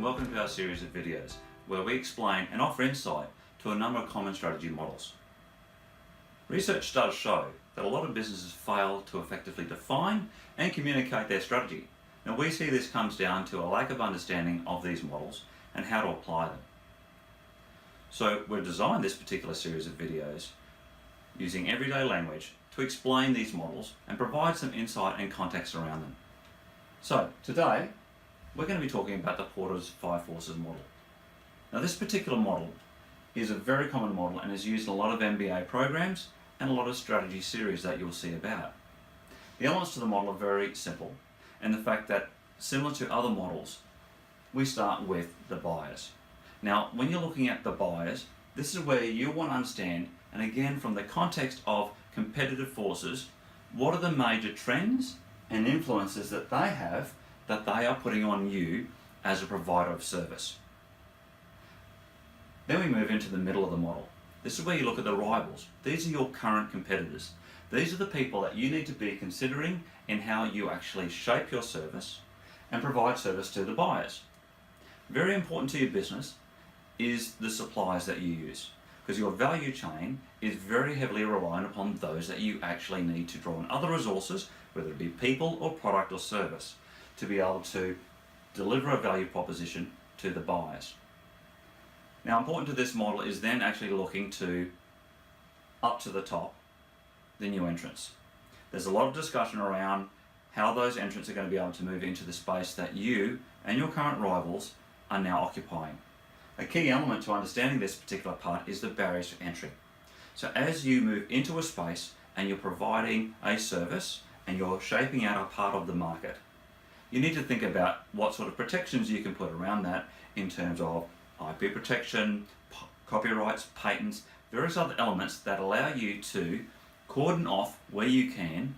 welcome to our series of videos where we explain and offer insight to a number of common strategy models. Research does show that a lot of businesses fail to effectively define and communicate their strategy. Now we see this comes down to a lack of understanding of these models and how to apply them. So we've designed this particular series of videos using everyday language to explain these models and provide some insight and context around them. So today we're going to be talking about the Porter's 5 Forces model. Now this particular model is a very common model and is used in a lot of MBA programs and a lot of strategy series that you'll see about. The elements to the model are very simple, and the fact that similar to other models, we start with the buyers. Now when you're looking at the buyers, this is where you want to understand, and again from the context of competitive forces, what are the major trends and influences that they have that they are putting on you as a provider of service. Then we move into the middle of the model. This is where you look at the rivals. These are your current competitors. These are the people that you need to be considering in how you actually shape your service and provide service to the buyers. Very important to your business is the suppliers that you use, because your value chain is very heavily reliant upon those that you actually need to draw on other resources, whether it be people or product or service, to be able to deliver a value proposition to the buyers. Now important to this model is then actually looking to up to the top, the new entrants. There's a lot of discussion around how those entrants are going to be able to move into the space that you and your current rivals are now occupying. A key element to understanding this particular part is the barriers to entry. So as you move into a space and you're providing a service and you're shaping out a part of the market, you need to think about what sort of protections you can put around that in terms of IP protection, copyrights, patents, various other elements that allow you to cordon off where you can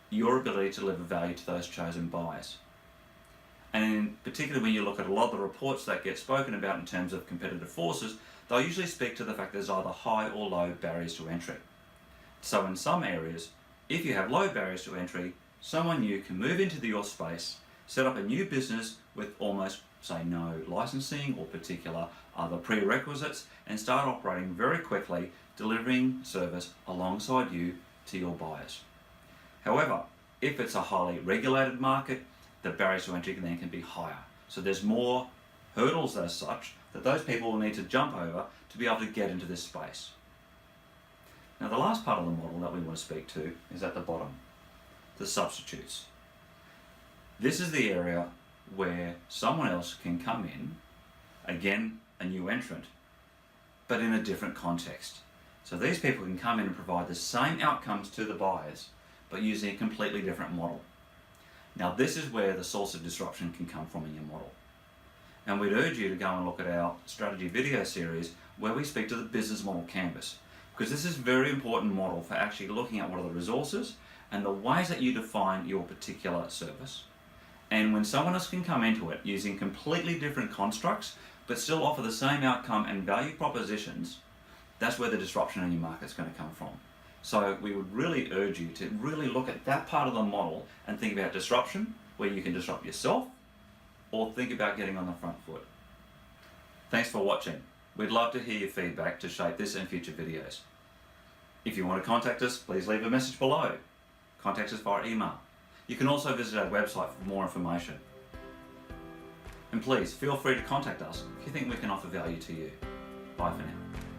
your ability to deliver value to those chosen buyers. And particularly when you look at a lot of the reports that get spoken about in terms of competitive forces, they'll usually speak to the fact there's either high or low barriers to entry. So in some areas, if you have low barriers to entry, someone new can move into your space, set up a new business with almost, say, no licensing or particular other prerequisites, and start operating very quickly, delivering service alongside you to your buyers. However, if it's a highly regulated market, the barriers to entry then can be higher. So there's more hurdles as such that those people will need to jump over to be able to get into this space. Now the last part of the model that we want to speak to is at the bottom, the substitutes. This is the area where someone else can come in, again a new entrant, but in a different context. So these people can come in and provide the same outcomes to the buyers, but using a completely different model. Now this is where the source of disruption can come from in your model. And we'd urge you to go and look at our strategy video series where we speak to the business model canvas, because this is a very important model for actually looking at what are the resources and the ways that you define your particular service. And when someone else can come into it using completely different constructs but still offer the same outcome and value propositions, that's where the disruption in your market is going to come from. So we would really urge you to really look at that part of the model and think about disruption, where you can disrupt yourself, or think about getting on the front foot. Thanks for watching. We'd love to hear your feedback to shape this and future videos. If you want to contact us, please leave a message below. Contact us via email. You can also visit our website for more information. And please feel free to contact us if you think we can offer value to you. Bye for now.